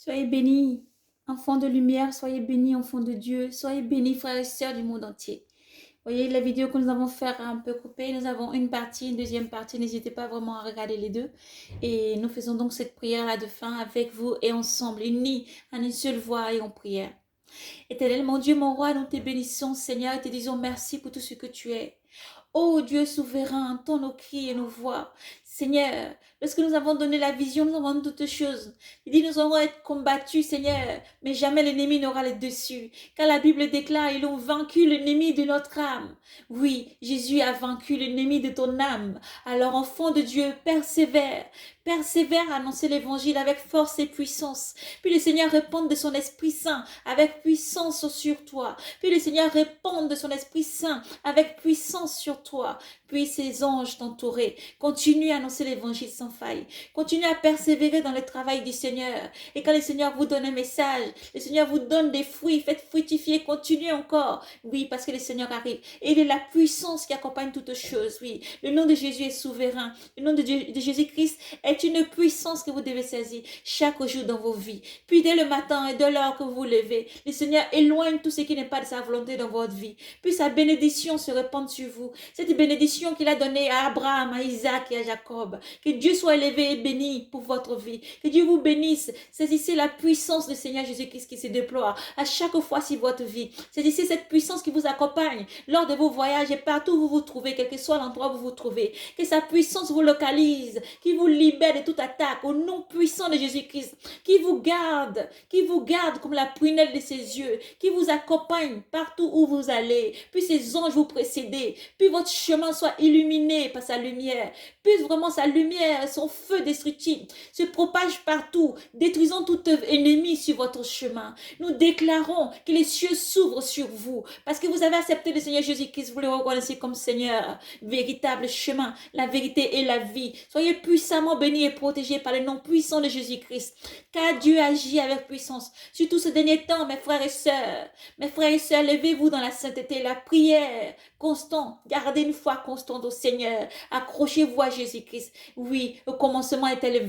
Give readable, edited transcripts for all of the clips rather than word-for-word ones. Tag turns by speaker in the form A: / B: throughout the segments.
A: Soyez bénis, enfants de lumière, soyez bénis, enfants de Dieu, soyez bénis, frères et sœurs du monde entier. Voyez la vidéo que nous avons fait un peu coupée, nous avons une partie, une deuxième partie, n'hésitez pas vraiment à regarder les deux. Et nous faisons donc cette prière-là de fin avec vous et ensemble, unis en une seule voix et en prière. Éternel, mon Dieu, mon roi, nous te bénissons, Seigneur, et te disons merci pour tout ce que tu es. Ô Dieu souverain, entends nos cris et nos voix. Seigneur, lorsque nous avons donné la vision, nous avons toutes choses. Il dit, nous allons être combattus, Seigneur, mais jamais l'ennemi n'aura le dessus. Car la Bible déclare, ils ont vaincu l'ennemi de notre âme. Oui, Jésus a vaincu l'ennemi de ton âme. Alors, enfant de Dieu, persévère. Persévère à annoncer l'évangile avec force et puissance. Puis le Seigneur répande de son Esprit Saint avec puissance sur toi. Puis le Seigneur répande de son Esprit Saint avec puissance sur toi. Puis ses anges t'entourer. Continue à annoncer l'évangile sans faille. Continue à persévérer dans le travail du Seigneur. Et quand le Seigneur vous donne un message, le Seigneur vous donne des fruits, faites fructifier, continuez encore. Oui, parce que le Seigneur arrive. Et il est la puissance qui accompagne toutes choses. Oui, le nom de Jésus est souverain. Le nom de Jésus-Christ est une puissance que vous devez saisir chaque jour dans vos vies. Puis dès le matin et dès l'heure que vous vous levez, le Seigneur éloigne tout ce qui n'est pas de sa volonté dans votre vie. Puis sa bénédiction se répande sur vous. Cette bénédiction qu'il a donnée à Abraham, à Isaac et à Jacob. Que Dieu soit élevé et béni pour votre vie. Que Dieu vous bénisse. Saisissez la puissance du Seigneur Jésus-Christ qui se déploie à chaque fois sur votre vie. Saisissez cette puissance qui vous accompagne lors de vos voyages et partout où vous vous trouvez, quel que soit l'endroit où vous vous trouvez. Que sa puissance vous localise, qui vous libère de toute attaque au nom puissant de Jésus-Christ, qui vous garde comme la prunelle de ses yeux, qui vous accompagne partout où vous allez. Puis ses anges vous précédent, puis votre chemin soit illuminé par sa lumière, puis vraiment sa lumière, son feu destructif se propage partout, détruisant tout ennemi sur votre chemin. Nous déclarons que les cieux s'ouvrent sur vous, parce que vous avez accepté le Seigneur Jésus-Christ, vous le reconnaissez comme Seigneur, véritable chemin, la vérité et la vie. Soyez puissamment bénis et protégés par le nom puissant de Jésus-Christ, car Dieu agit avec puissance. Surtout ce dernier temps, mes frères et sœurs, levez-vous dans la sainteté, la prière constante, gardez une foi constante au Seigneur, accrochez-vous à Jésus-Christ. Oui, au commencement était le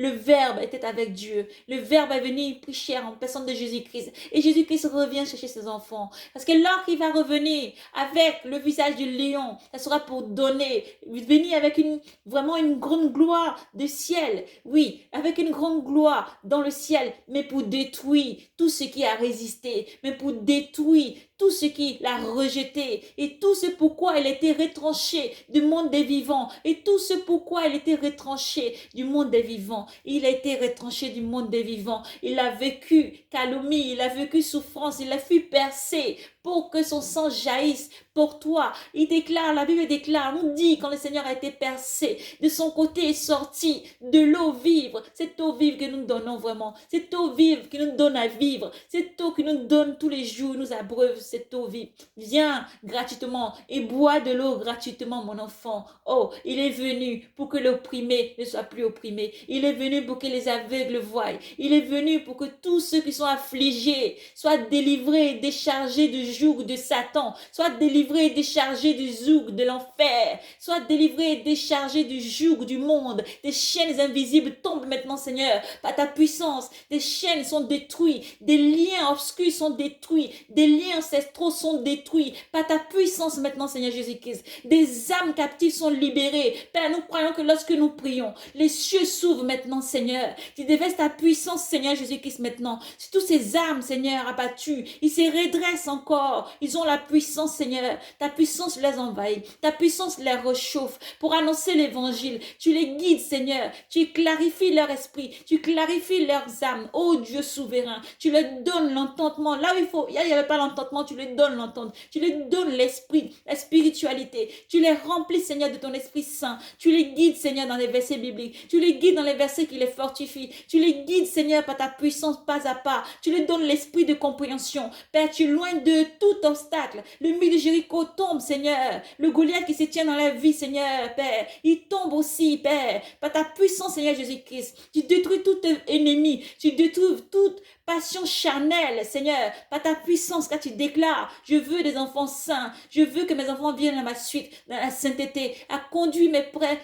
A: Verbe était avec Dieu, le Verbe est venu pris chair en personne de Jésus-Christ, et Jésus-Christ revient chercher ses enfants, parce que lorsqu'il va revenir avec le visage du lion, ça sera pour donner, venir avec vraiment une grande gloire du ciel, oui, avec une grande gloire dans le ciel, mais pour détruire tout ce qui a résisté, mais pour détruire tout ce qui l'a rejeté, et tout ce pourquoi elle était retranchée du monde des vivants, et tout ce pourquoi elle était retranchée du monde des vivants. Il a été retranché du monde des vivants, il a vécu calomnie, il a vécu souffrance, il a fui percé pour que son sang jaillisse pour toi. Il déclare, la Bible déclare, nous dit quand le Seigneur a été percé, de son côté est sorti de l'eau vive. Cette eau vive que nous donnons vraiment, cette eau vive qui nous donne à vivre, cette eau qui nous donne tous les jours, nous abreuve cette eau vive. Viens gratuitement et bois de l'eau gratuitement, mon enfant. Oh, il est venu pour que l'opprimé ne soit plus opprimé. Il est venu pour que les aveugles voient. Il est venu pour que tous ceux qui sont affligés soient délivrés et déchargés du joug de Satan, soient délivrés et déchargés du joug de l'enfer, soient délivrés et déchargés du joug du monde. Des chaînes invisibles tombent maintenant, Seigneur, par ta puissance. Des chaînes sont détruites, des liens obscurs sont détruits, des liens ancestraux sont détruits par ta puissance maintenant, Seigneur Jésus-Christ. Des âmes captives sont libérées. Père, nous croyons que lorsque nous prions, les cieux s'ouvrent maintenant, Seigneur. Tu déverses ta puissance, Seigneur Jésus-Christ, maintenant. Si toutes ces âmes, Seigneur, abattues, ils se redressent encore. Ils ont la puissance, Seigneur. Ta puissance les envahit. Ta puissance les réchauffe pour annoncer l'évangile. Tu les guides, Seigneur. Tu clarifies leur esprit. Tu clarifies leurs âmes. Oh Dieu souverain, tu leur donnes l'entendement. Là où il n'y avait pas l'entendement, tu leur donnes l'entendement. Tu leur donnes l'esprit, la spiritualité. Tu les remplis, Seigneur, de ton Esprit Saint. Tu les guides, Seigneur, dans les versets bibliques. Tu les guides dans les versets qui les fortifient. Tu les guides, Seigneur, par ta puissance pas à pas. Tu leur donnes l'esprit de compréhension. Père, tu éloignes de tout obstacle. Le mur de Jéricho tombe, Seigneur. Le Goliath qui se tient dans la vie, Seigneur, Père, il tombe aussi, Père. Par ta puissance, Seigneur Jésus-Christ. Tu détruis tout ennemi. Tu détruis toute passion charnelle, Seigneur, par ta puissance, car tu déclares, je veux des enfants saints, je veux que mes enfants viennent à ma suite, dans la sainteté, à conduire mes frères,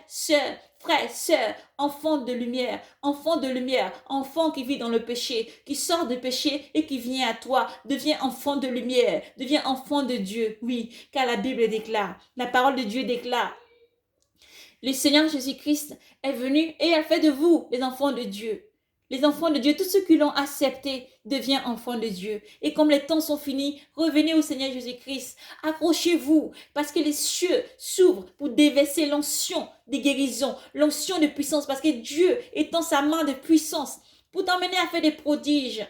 A: sœurs, frère, sœur, enfant de lumière, enfant qui vit dans le péché, qui sort du péché et qui vient à toi, devient enfant de lumière, devient enfant de Dieu. Oui, car la Bible déclare, la parole de Dieu déclare, le Seigneur Jésus-Christ est venu et a fait de vous les enfants de Dieu. Les enfants de Dieu, tous ceux qui l'ont accepté, deviennent enfants de Dieu. Et comme les temps sont finis, revenez au Seigneur Jésus-Christ. Accrochez-vous, parce que les cieux s'ouvrent pour déverser l'onction de guérison, l'onction de puissance, parce que Dieu étend sa main de puissance pour t'emmener à faire des prodiges.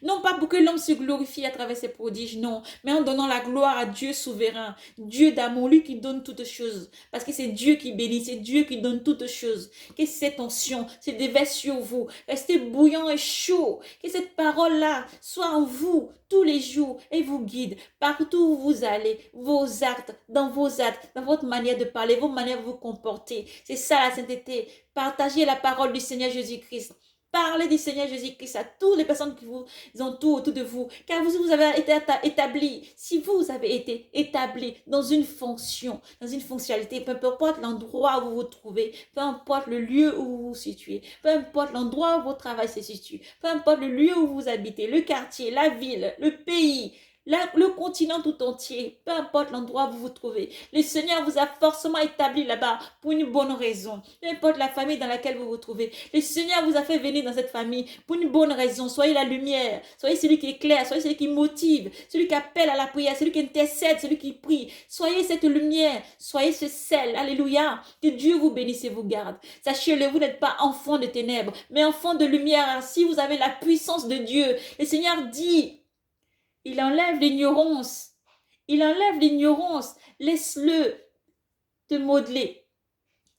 A: Non pas pour que l'homme se glorifie à travers ses prodiges, non, mais en donnant la gloire à Dieu souverain, Dieu d'amour, lui qui donne toutes choses. Parce que c'est Dieu qui bénit, c'est Dieu qui donne toutes choses. Que cette onction se déverse sur vous. Restez bouillant et chaud. Que cette parole-là soit en vous tous les jours et vous guide partout où vous allez, vos actes, dans votre manière de parler, vos manières de vous comporter. C'est ça la sainteté. Partagez la parole du Seigneur Jésus-Christ. Parlez du Seigneur Jésus-Christ à toutes les personnes qui vous entourent autour de vous. Car vous avez été établi. Si vous avez été établi dans une fonction, dans une fonctionnalité, peu importe l'endroit où vous vous trouvez, peu importe le lieu où vous vous situez, peu importe l'endroit où votre travail se situe, peu importe le lieu où vous habitez, le quartier, la ville, le pays, le continent tout entier, peu importe l'endroit où vous vous trouvez, le Seigneur vous a forcément établi là-bas pour une bonne raison. Peu importe la famille dans laquelle vous vous trouvez, le Seigneur vous a fait venir dans cette famille pour une bonne raison. Soyez la lumière, soyez celui qui éclaire, soyez celui qui motive, celui qui appelle à la prière, celui qui intercède, celui qui prie. Soyez cette lumière, soyez ce sel. Alléluia. Que Dieu vous bénisse et vous garde. Sachez-le, vous n'êtes pas enfant de ténèbres, mais enfant de lumière. Si vous avez la puissance de Dieu, le Seigneur dit, il enlève l'ignorance. Il enlève l'ignorance. Laisse-le te modeler.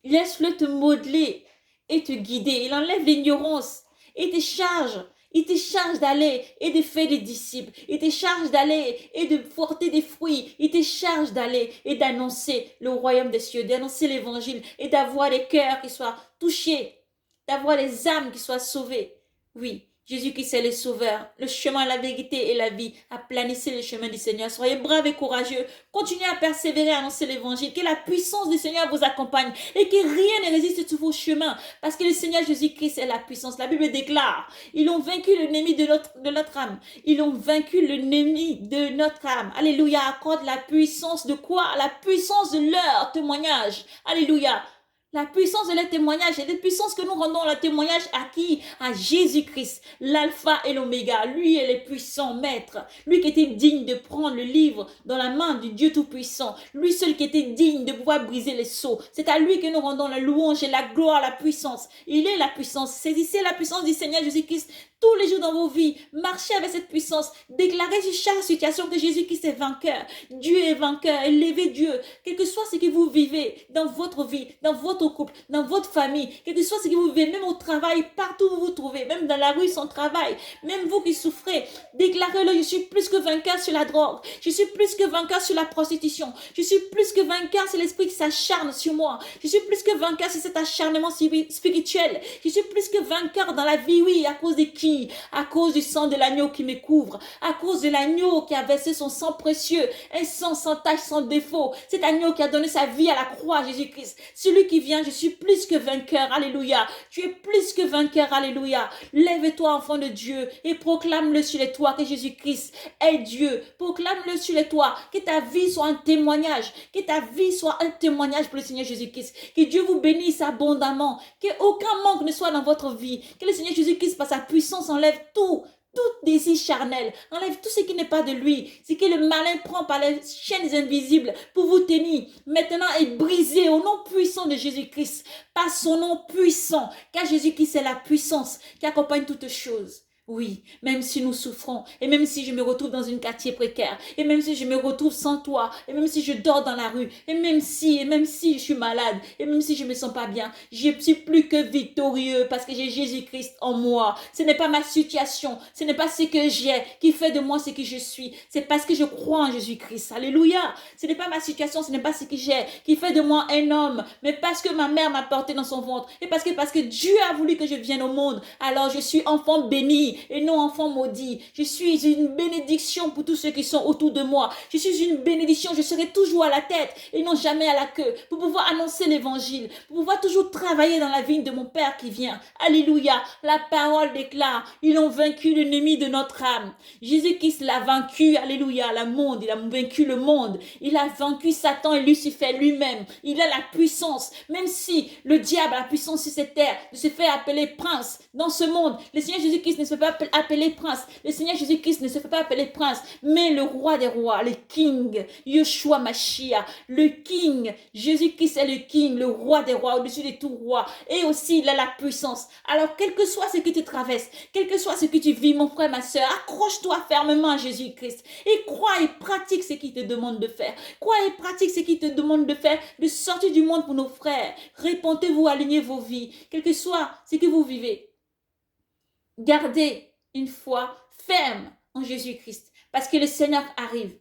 A: Laisse-le te modeler et te guider. Il enlève l'ignorance et te charge. Il te charge d'aller et de faire des disciples. Il te charge d'aller et de porter des fruits. Il te charge d'aller et d'annoncer le royaume des cieux, d'annoncer l'évangile et d'avoir des cœurs qui soient touchés, d'avoir des âmes qui soient sauvées. Oui. Jésus-Christ est le sauveur, le chemin, la vérité et la vie. Aplanissez le chemin du Seigneur. Soyez braves et courageux. Continuez à persévérer, à annoncer l'évangile. Que la puissance du Seigneur vous accompagne et que rien ne résiste sur vos chemins. Parce que le Seigneur Jésus-Christ est la puissance. La Bible déclare, ils ont vaincu l'ennemi de notre âme. Ils ont vaincu l'ennemi de notre âme. Alléluia. Accorde la puissance de quoi? La puissance de leur témoignage. Alléluia. La puissance de leur témoignage et la puissance que nous rendons le témoignage à qui? À Jésus-Christ, l'alpha et l'oméga. Lui est le puissant maître. Lui qui était digne de prendre le livre dans la main du Dieu Tout-Puissant. Lui seul qui était digne de pouvoir briser les sceaux. C'est à lui que nous rendons la louange et la gloire, la puissance. Il est la puissance. Saisissez la puissance du Seigneur Jésus-Christ tous les jours dans vos vies. Marchez avec cette puissance. Déclarez sur chaque situation que Jésus-Christ est vainqueur. Dieu est vainqueur. Élevez Dieu. Quel que soit ce que vous vivez dans votre vie, dans votre couple, dans votre famille, quel que soit ce que vous vivez, même au travail, partout où vous vous trouvez, même dans la rue sans travail, même vous qui souffrez, déclarez-le, je suis plus que vainqueur sur la drogue, je suis plus que vainqueur sur la prostitution, je suis plus que vainqueur sur l'esprit qui s'acharne sur moi, je suis plus que vainqueur sur cet acharnement spirituel, je suis plus que vainqueur dans la vie, oui, à cause de qui? À cause du sang de l'agneau qui me couvre, à cause de l'agneau qui a versé son sang précieux, un sang sans tache, sans défaut, cet agneau qui a donné sa vie à la croix, Jésus-Christ, celui qui vient, je suis plus que vainqueur, alléluia, tu es plus que vainqueur, alléluia, lève-toi enfant de Dieu et proclame-le sur les toits que Jésus-Christ est Dieu, proclame-le sur les toits, que ta vie soit un témoignage, que ta vie soit un témoignage pour le Seigneur Jésus-Christ, que Dieu vous bénisse abondamment, qu'aucun manque ne soit dans votre vie, que le Seigneur Jésus-Christ par sa puissance enlève tout désir charnel, enlève tout ce qui n'est pas de lui, ce que le malin prend par les chaînes invisibles pour vous tenir, maintenant est brisé au nom puissant de Jésus-Christ, par son nom puissant, car Jésus-Christ est la puissance qui accompagne toutes choses. Oui, même si nous souffrons, et même si je me retrouve dans un quartier précaire, et même si je me retrouve sans toi, et même si je dors dans la rue, et même si je suis malade, et même si je me sens pas bien, je suis plus que victorieux parce que j'ai Jésus-Christ en moi. Ce n'est pas ma situation, ce n'est pas ce que j'ai qui fait de moi ce que je suis, c'est parce que je crois en Jésus-Christ. Alléluia. Ce n'est pas ma situation, ce n'est pas ce que j'ai qui fait de moi un homme, mais parce que ma mère m'a porté dans son ventre, et parce que Dieu a voulu que je vienne au monde, alors je suis enfant béni. béni et non enfant maudit. Je suis une bénédiction pour tous ceux qui sont autour de moi. Je suis une bénédiction, je serai toujours à la tête et non jamais à la queue pour pouvoir annoncer l'évangile, pour pouvoir toujours travailler dans la vigne de mon Père qui vient. Alléluia, la parole déclare, ils ont vaincu l'ennemi de notre âme. Jésus-Christ l'a vaincu, alléluia, le monde, il a vaincu le monde. Il a vaincu Satan et Lucifer lui-même. Il a la puissance, même si le diable a la puissance sur cette terre de se faire appeler prince dans ce monde. Le Seigneur Jésus-Christ ne se fait pas appeler prince. Le Seigneur Jésus-Christ ne se fait pas appeler prince, mais le roi des rois, le king, Yeshua Mashiach, le king. Jésus-Christ est le king, le roi des rois, au-dessus de tout roi. Et aussi, il a la puissance. Alors, quel que soit ce que tu traverses, quel que soit ce que tu vis, mon frère, ma soeur, accroche-toi fermement à Jésus-Christ et crois et pratique ce qu'il te demande de faire. Crois et pratique ce qu'il te demande de faire, de sortir du monde pour nos frères. Répondez-vous, alignez vos vies, quel que soit ce que vous vivez. Gardez une foi ferme en Jésus-Christ parce que le Seigneur arrive.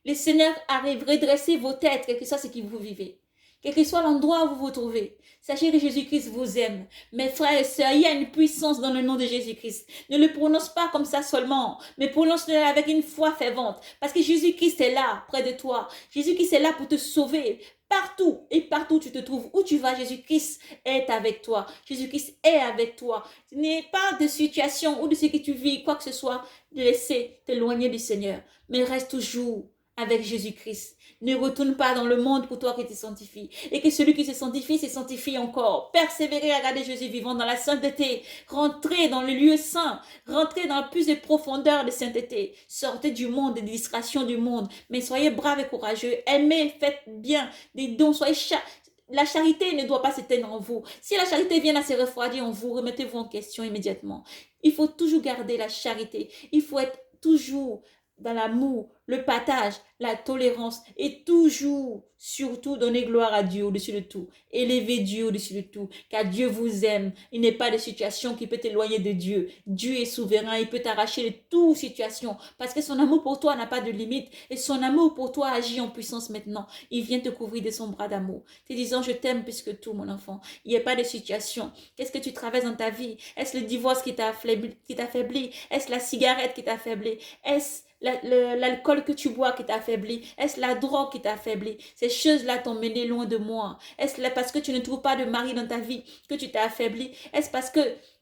A: Le Seigneur arrive. Redressez vos têtes, quel que soit ce que vous vivez. Quel que soit l'endroit où vous vous trouvez. Sachez que Jésus-Christ vous aime. Mes frères et sœurs, il y a une puissance dans le nom de Jésus-Christ. Ne le prononce pas comme ça seulement, mais prononce-le avec une foi fervente. Parce que Jésus-Christ est là, près de toi. Jésus-Christ est là pour te sauver. Partout et partout où tu te trouves, où tu vas, Jésus-Christ est avec toi. Jésus-Christ est avec toi. Ce n'est pas de situation ou de ce que tu vis, quoi que ce soit, de laisser t'éloigner du Seigneur. Mais reste toujours avec Jésus-Christ. Ne retourne pas dans le monde pour toi qui te sanctifie. Et que celui qui se sanctifie encore. Persévérez à garder Jésus vivant dans la sainteté. Rentrez dans le lieu saint. Rentrez dans le plus de profondeur de sainteté. Sortez du monde, des distractions du monde. Mais soyez braves et courageux. Aimez, faites bien des dons. La charité ne doit pas s'éteindre en vous. Si la charité vient à se refroidir en vous, remettez-vous en question immédiatement. Il faut toujours garder la charité. Il faut être toujours dans l'amour, le partage, la tolérance et toujours, surtout donner gloire à Dieu au-dessus de tout. Élevez Dieu au-dessus de tout, car Dieu vous aime. Il n'est pas de situation qui peut t'éloigner de Dieu. Dieu est souverain, il peut t'arracher de toute situation parce que son amour pour toi n'a pas de limite et son amour pour toi agit en puissance maintenant. Il vient te couvrir de son bras d'amour, te disant je t'aime plus que tout mon enfant. Il n'y a pas de situation. Qu'est-ce que tu traverses dans ta vie? Est-ce le divorce qui t'a affaibli? Est-ce la cigarette qui t'a affaibli? Est-ce l'alcool que tu bois qui t'affaiblit? Est-ce la drogue qui t'affaiblit? Ces choses-là t'ont mené loin de moi. Est-ce parce que tu ne trouves pas de mari dans ta vie que tu t'es affaibli? Est-ce parce que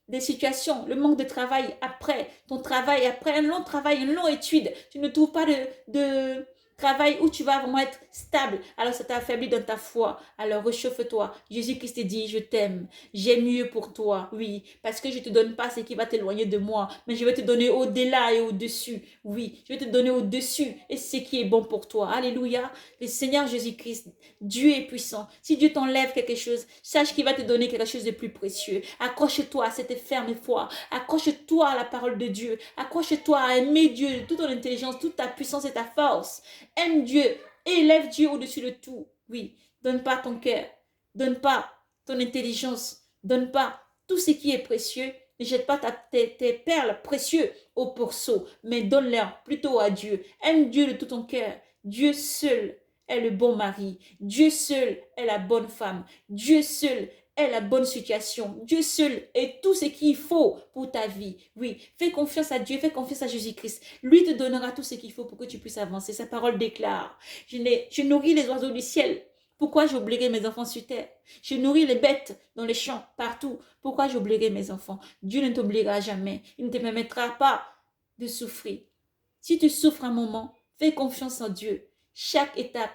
A: des situations, le manque de travail après, ton travail après un long travail, une longue étude, tu ne trouves pas de travail où tu vas vraiment être stable, alors ça t'a affaibli dans ta foi. Alors réchauffe-toi. Jésus-Christ te dit, je t'aime, j'ai mieux pour toi, oui, parce que je ne te donne pas ce qui va t'éloigner de moi, mais je vais te donner au-delà et au-dessus, oui, je vais te donner au-dessus et ce qui est bon pour toi. Alléluia. Le Seigneur Jésus-Christ, Dieu est puissant. Si Dieu t'enlève quelque chose, sache qu'il va te donner quelque chose de plus précieux. Accroche-toi à cette ferme foi, accroche-toi à la parole de Dieu, accroche-toi à aimer Dieu de toute ton intelligence, toute ta puissance et ta force. Aime Dieu, élève Dieu au-dessus de tout. Oui, donne pas ton cœur, donne pas ton intelligence, donne pas tout ce qui est précieux. Ne jette pas tes perles précieuses au pourceau, mais donne-les plutôt à Dieu. Aime Dieu de tout ton cœur. Dieu seul est le bon mari. Dieu seul est la bonne femme. Dieu seul est la bonne situation. Dieu seul est tout ce qu'il faut pour ta vie. Oui, fais confiance à Dieu, fais confiance à Jésus-Christ. Lui te donnera tout ce qu'il faut pour que tu puisses avancer. Sa parole déclare, je nourris les oiseaux du ciel. Pourquoi j'oublierai mes enfants sur terre? Je nourris les bêtes dans les champs, partout. Pourquoi j'oublierai mes enfants? Dieu ne t'oubliera jamais. Il ne te permettra pas de souffrir. Si tu souffres un moment, fais confiance en Dieu. Chaque étape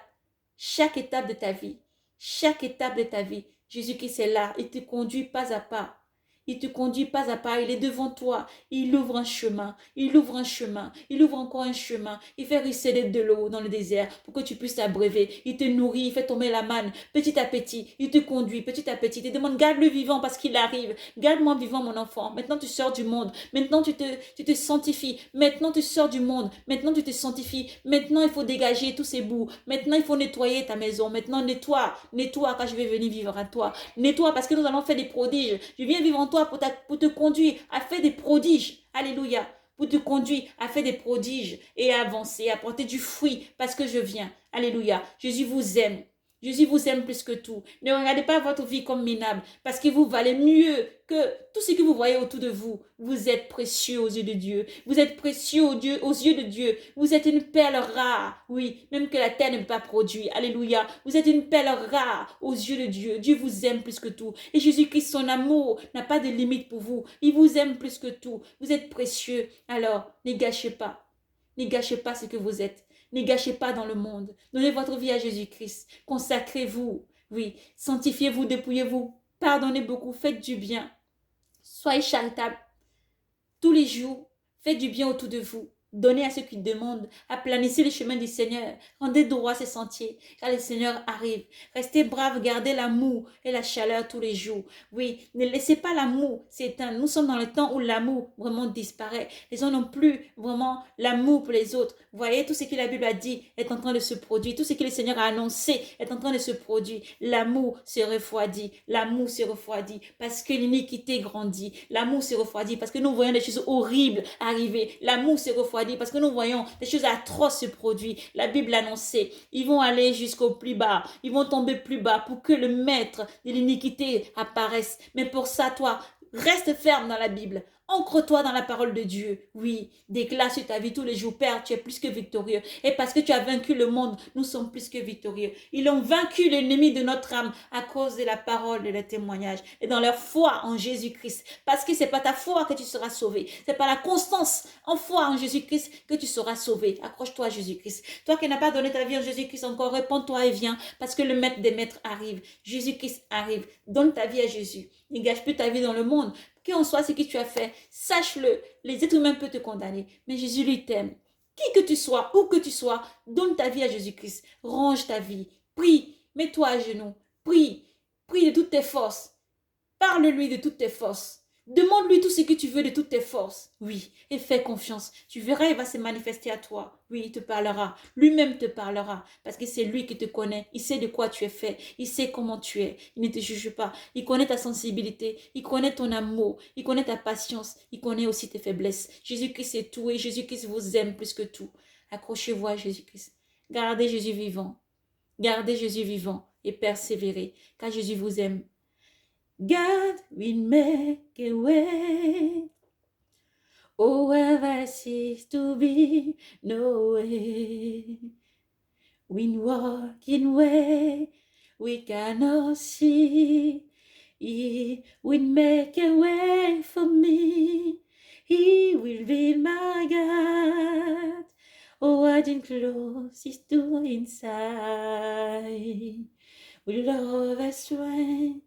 A: de ta vie, Jésus-Christ est là, il te conduit pas à pas. Il te conduit pas à pas, il est devant toi, il ouvre un chemin, il ouvre encore un chemin, il fait ruisseler de l'eau dans le désert pour que tu puisses t'abreuver, il te nourrit, il fait tomber la manne, petit à petit, il te conduit, petit à petit, il te demande, garde-le vivant parce qu'il arrive, garde-moi vivant mon enfant, maintenant tu sors du monde, maintenant tu te sanctifies, maintenant tu sors du monde, maintenant tu te sanctifies, maintenant il faut dégager tous ces bouts, maintenant il faut nettoyer ta maison, maintenant nettoie quand je vais venir vivre à toi, nettoie parce que nous allons faire des prodiges, je viens vivre en toi pour te conduire à faire des prodiges. Alléluia. Pour te conduire à faire des prodiges et à avancer, à porter du fruit parce que je viens. Alléluia. Jésus vous aime. Jésus vous aime plus que tout. Ne regardez pas votre vie comme minable parce que vous valez mieux que tout ce que vous voyez autour de vous. Vous êtes précieux aux yeux de Dieu. Vous êtes précieux aux yeux de Dieu. Vous êtes une perle rare. Oui, même que la terre ne peut pas produire. Alléluia. Vous êtes une perle rare aux yeux de Dieu. Dieu vous aime plus que tout. Et Jésus-Christ, son amour n'a pas de limite pour vous. Il vous aime plus que tout. Vous êtes précieux. Alors, ne gâchez pas. Ne gâchez pas ce que vous êtes. Ne gâchez pas dans le monde. Donnez votre vie à Jésus-Christ. Consacrez-vous. Oui, sanctifiez-vous, dépouillez-vous. Pardonnez beaucoup. Faites du bien. Soyez charitable. Tous les jours, faites du bien autour de vous. Donnez à ceux qui demandent. Aplanissez les chemins du Seigneur. Rendez droit ses sentiers, car le Seigneur arrive. Restez braves, gardez l'amour et la chaleur tous les jours. Oui, ne laissez pas l'amour s'éteindre. Nous sommes dans le temps où l'amour vraiment disparaît. Les gens n'ont plus vraiment l'amour pour les autres. Vous voyez, tout ce que la Bible a dit est en train de se produire. Tout ce que le Seigneur a annoncé est en train de se produire. L'amour se refroidit. L'amour se refroidit parce que l'iniquité grandit. L'amour se refroidit parce que nous voyons des choses horribles arriver. L'amour se refroidit parce que nous voyons des choses atroces se produire. La Bible l'annonçait. Ils vont aller jusqu'au plus bas. Ils vont tomber plus bas pour que le maître de l'iniquité apparaisse. Mais pour ça, toi, reste ferme dans la Bible. Ancre-toi dans la parole de Dieu. Oui, déclare sur ta vie tous les jours, Père, tu es plus que victorieux. Et parce que tu as vaincu le monde, nous sommes plus que victorieux. Ils ont vaincu l'ennemi de notre âme à cause de la parole, de le témoignage et dans leur foi en Jésus-Christ. Parce que c'est pas ta foi que tu seras sauvé. C'est pas la constance en foi en Jésus-Christ que tu seras sauvé. Accroche-toi à Jésus-Christ. Toi qui n'as pas donné ta vie en Jésus-Christ encore, réponds-toi et viens parce que le maître des maîtres arrive. Jésus-Christ arrive. Donne ta vie à Jésus. Ne gâche plus ta vie dans le monde. Qu'en soit ce que tu as fait, sache-le, les êtres humains peuvent te condamner, mais Jésus lui t'aime. Qui que tu sois, où que tu sois, donne ta vie à Jésus-Christ, range ta vie, prie, mets-toi à genoux, prie, prie de toutes tes forces, parle-lui de toutes tes forces. Demande-lui tout ce que tu veux de toutes tes forces. Oui, et fais confiance. Tu verras, il va se manifester à toi. Oui, il te parlera. Lui-même te parlera. Parce que c'est lui qui te connaît. Il sait de quoi tu es fait. Il sait comment tu es. Il ne te juge pas. Il connaît ta sensibilité. Il connaît ton amour. Il connaît ta patience. Il connaît aussi tes faiblesses. Jésus-Christ est tout et Jésus-Christ vous aime plus que tout. Accrochez-vous à Jésus-Christ. Gardez Jésus vivant. Gardez Jésus vivant et persévérez. Car Jésus vous aime. God will make a way. Oh, where there seems to be no way. We walk in way we cannot see. He will make a way for me. He will be my God. Oh, I didn't close his door inside. We love and strength.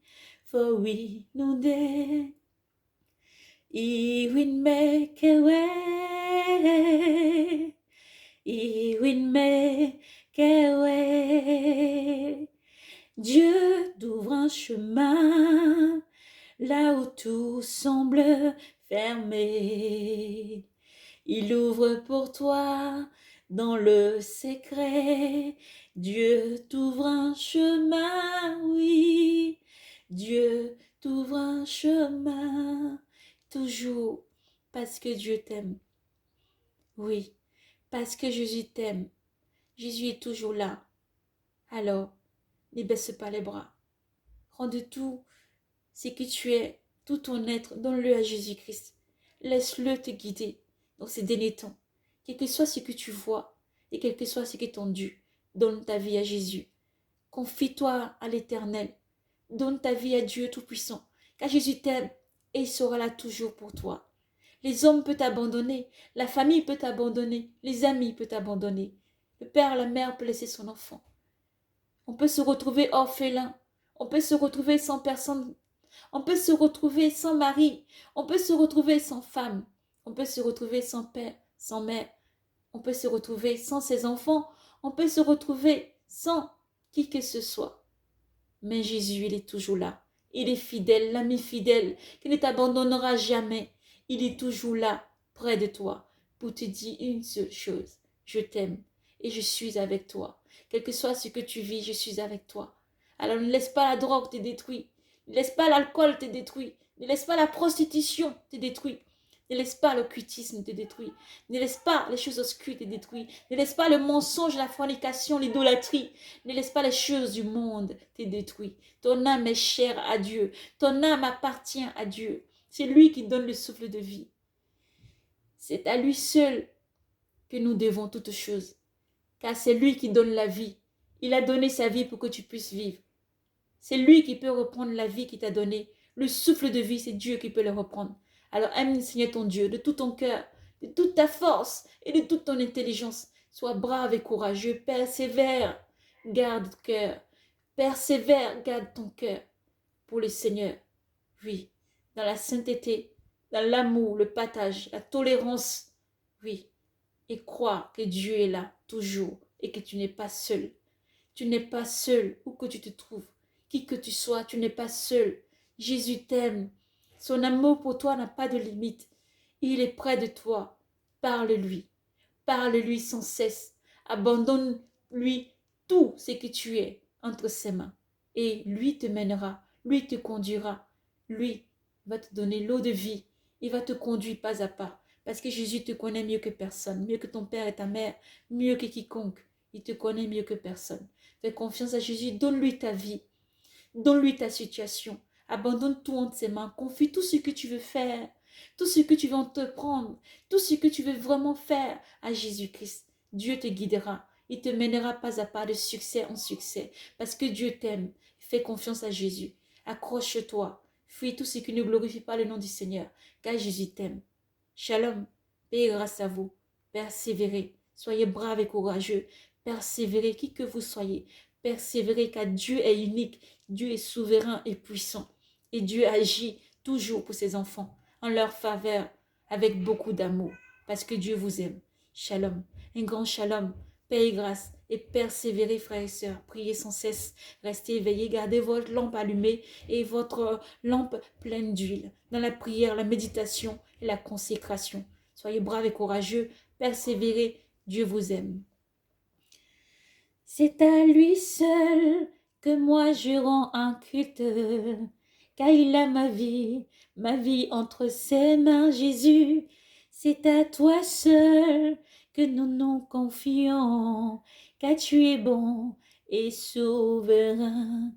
A: For we know that He will make a way. He will make a way. Dieu t'ouvre un chemin là où tout semble fermé. Il ouvre pour toi dans le secret. Dieu t'ouvre un chemin, oui. Dieu t'ouvre un chemin, toujours parce que Dieu t'aime. Oui, parce que Jésus t'aime. Jésus est toujours là. Alors, ne baisse pas les bras. Rends de tout ce que tu es, tout ton être, donne-le à Jésus-Christ. Laisse-le te guider dans ces derniers temps. Quel que soit ce que tu vois et quel que soit ce qui est tendu, donne ta vie à Jésus. Confie-toi à l'Éternel. Donne ta vie à Dieu Tout-Puissant, car Jésus t'aime et il sera là toujours pour toi. Les hommes peuvent t'abandonner, la famille peut t'abandonner, les amis peuvent t'abandonner. Le père, la mère peut laisser son enfant. On peut se retrouver orphelin, on peut se retrouver sans personne, on peut se retrouver sans mari, on peut se retrouver sans femme, on peut se retrouver sans père, sans mère, on peut se retrouver sans ses enfants, on peut se retrouver sans qui que ce soit. Mais Jésus, il est toujours là. Il est fidèle, l'ami fidèle, qui ne t'abandonnera jamais. Il est toujours là, près de toi, pour te dire une seule chose. Je t'aime et je suis avec toi. Quel que soit ce que tu vis, je suis avec toi. Alors ne laisse pas la drogue te détruire. Ne laisse pas l'alcool te détruire. Ne laisse pas la prostitution te détruire. Ne laisse pas l'occultisme te détruire. Ne laisse pas les choses obscures te détruire. Ne laisse pas le mensonge, la fornication, l'idolâtrie. Ne laisse pas les choses du monde te détruire. Ton âme est chère à Dieu. Ton âme appartient à Dieu. C'est lui qui donne le souffle de vie. C'est à lui seul que nous devons toutes choses. Car c'est lui qui donne la vie. Il a donné sa vie pour que tu puisses vivre. C'est lui qui peut reprendre la vie qu'il t'a donnée. Le souffle de vie, c'est Dieu qui peut le reprendre. Alors aime le Seigneur ton Dieu de tout ton cœur, de toute ta force et de toute ton intelligence. Sois brave et courageux, persévère, garde ton cœur. Persévère, garde ton cœur pour le Seigneur. Oui, dans la sainteté, dans l'amour, le partage, la tolérance. Oui, et crois que Dieu est là toujours et que tu n'es pas seul. Tu n'es pas seul où que tu te trouves. Qui que tu sois, tu n'es pas seul. Jésus t'aime. Son amour pour toi n'a pas de limite. Il est près de toi. Parle-lui. Parle-lui sans cesse. Abandonne-lui tout ce que tu es entre ses mains. Et lui te mènera. Lui te conduira. Lui va te donner l'eau de vie. Il va te conduire pas à pas. Parce que Jésus te connaît mieux que personne. Mieux que ton père et ta mère. Mieux que quiconque. Il te connaît mieux que personne. Fais confiance à Jésus. Donne-lui ta vie. Donne-lui ta situation. Abandonne tout entre ses mains. Confie tout ce que tu veux faire. Tout ce que tu veux entreprendre. Tout ce que tu veux vraiment faire à Jésus-Christ. Dieu te guidera. Il te mènera pas à pas de succès en succès. Parce que Dieu t'aime. Fais confiance à Jésus. Accroche-toi. Fuis tout ce qui ne glorifie pas le nom du Seigneur. Car Jésus t'aime. Shalom. Paix et grâce à vous. Persévérez. Soyez braves et courageux. Persévérez qui que vous soyez. Persévérez car Dieu est unique. Dieu est souverain et puissant. Et Dieu agit toujours pour ses enfants, en leur faveur, avec beaucoup d'amour, parce que Dieu vous aime. Shalom, un grand shalom, paix et grâce, et persévérez frères et sœurs, priez sans cesse, restez éveillés, gardez votre lampe allumée et votre lampe pleine d'huile, dans la prière, la méditation et la consécration. Soyez braves et courageux, persévérez, Dieu vous aime. C'est à lui seul que moi je rends un culte, car il a ma vie entre ses mains, Jésus. C'est à toi seul que nous nous confions, car tu es bon et souverain.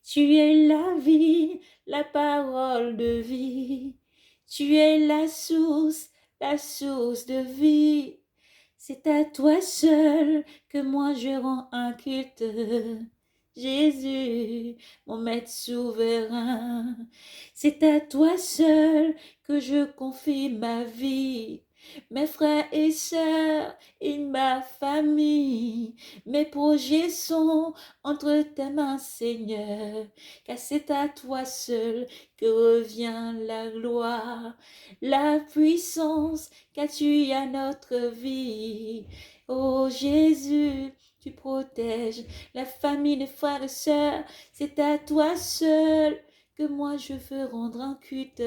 A: Tu es la vie, la parole de vie. Tu es la source de vie. C'est à toi seul que moi je rends un culte. Jésus, mon maître souverain. C'est à toi seul que je confie ma vie. Mes frères et sœurs et ma famille, mes projets sont entre tes mains, Seigneur, car c'est à toi seul que revient la gloire, la puissance, car tu as notre vie. Oh Jésus, tu protèges la famille, les frères et sœurs, c'est à toi seul que moi je veux rendre un culte.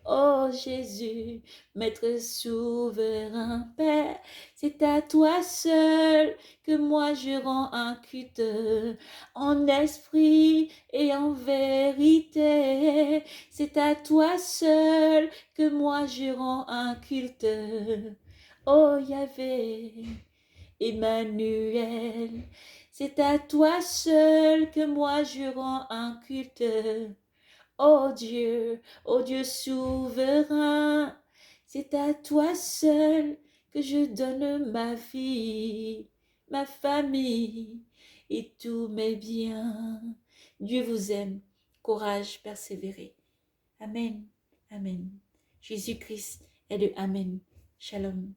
A: Oh Jésus, Maître souverain Père, c'est à toi seul que moi je rends un culte, en esprit et en vérité. C'est à toi seul que moi je rends un culte. Oh Yahvé, Emmanuel, c'est à toi seul que moi je rends un culte. Oh Dieu souverain, c'est à toi seul que je donne ma vie, ma famille et tous mes biens. Dieu vous aime. Courage, persévérez. Amen. Amen. Jésus-Christ est le Amen. Shalom.